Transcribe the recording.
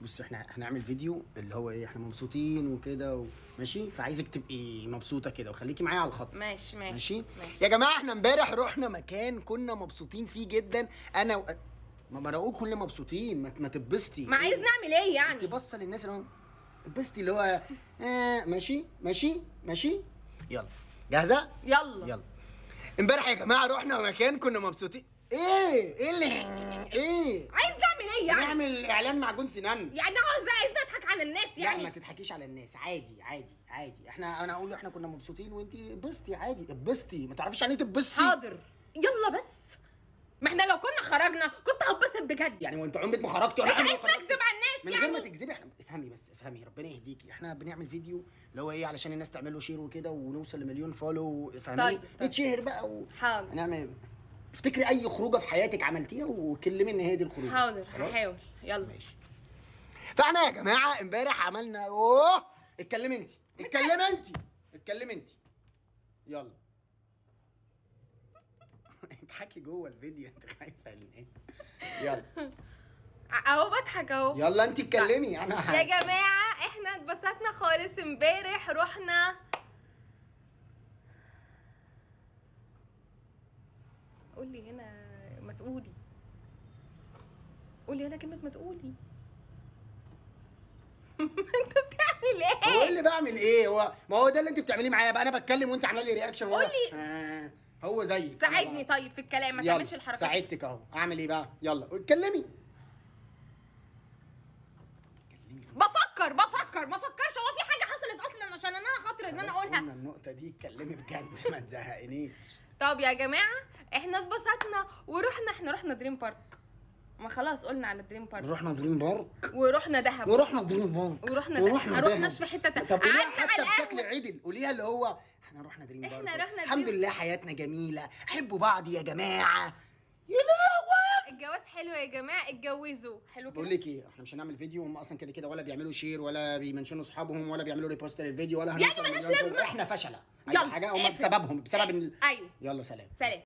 بص احنا هنعمل فيديو اللي هو ايه، احنا مبسوطين وكده ماشي، فعايزك تبقي مبسوطه كده وخليكي معايا على الخط. ماشي. يا جماعه احنا امبارح رحنا مكان كنا مبسوطين فيه جدا انا ما بقول كلنا مبسوطين، ما تتبسطي. ما عايز نعمل ايه يعني؟ انت باصه للناس اللي هو اتبسطي اللي هو ماشي. يلا جاهزه؟ يلا. امبارح يا جماعه رحنا مكان كنا مبسوطين. ايه اللي عايز نعمل ايه يعني؟ نعمل اعلان معجون سنان. يعني عايز نضحك على الناس يعني؟ لا ما تضحكيش على الناس، عادي. انا اقول احنا كنا مبسوطين وانت اتبسطي عادي، اتبسطي. ما تعرفيش يعني ايه تتبسطي؟ حاضر يلا بس. ما احنا لو كنا خرجنا كنت هتبسط بجد. يعني وانت عمرك ما خرجتي ولا انت عمرك عايز ما خرجتي؟ تكذب على الناس من يعني؟ غير ما تكذبي. احنا افهمي ربنا يهديكي، احنا بنعمل فيديو اللي هو ايه علشان الناس تعمل له شير وكده ونوصل ل1,000,000 فولو، فاهماني؟ طيب. نتشهر بقى حاضر. هنعمل. افتكري اي خروجه في حياتك عملتيها وكلمي ان هي دي الخروجه. حاضر خلاص؟ هحاول. يلا ماشي. فاحنا يا جماعه امبارح عملنا اتكلمي انت. يلا. اضحكي جوه الفيديو، انت خايفه من ايه؟ يلا اهو بضحك اهو. يلا انت اتكلمي. يا جماعه احنا اتبسطنا خالص امبارح. رحنا قولي هنا ما تقولي. قولي هنا كلمه ما تقولي. انت بتعمل ايه؟ هو اللي بعمل ايه؟ ما هو ده اللي انت بتعمليه معايا بقى، انا بتكلم وانت عامله لي رياكشن. قولي. هو زيك. ساعدني طيب في الكلام، ما تعملش الحركات. ساعدتك اهو. اعمل ايه بقى؟ يلا اتكلمي. بفكر ما فكرش. هو في حاجه حصلت اصلا عشان انا خاطر ان انا اقولها؟ قلنا النقطه دي اتكلمي بجد، ما تزهقنيش. طب يا جماعه احنا اتبسطنا احنا رحنا دريم بارك. ما خلاص قلنا على دريم بارك. رحنا دريم بارك ورحنا دهب ورحنا دريم بارك ورحنا دهب. ما رحناش في حته تانية. طب قوليها قعدنا حتى على بشكل القهوة. عدل، قوليها اللي هو احنا رحنا دريم بارك. احنا رحنا الحمد دريم- لله حياتنا جميله، حبوا بعض يا جماعه. يا لهوي. الجواز حلو يا جماعه، اتجوزوا. حلو بقول كده. لك ايه، احنا مش هنعمل فيديو، هم اصلا كده ولا بيعملوا شير ولا بيمنشنوا اصحابهم ولا بيعملوا ريبوست للفيديو ولا يعني هنوصل ملهاش لمليون لازمة. احنا فشله. يلا، اي حاجه هم اقفل. بسبب ايوه يلا سلام. سلام.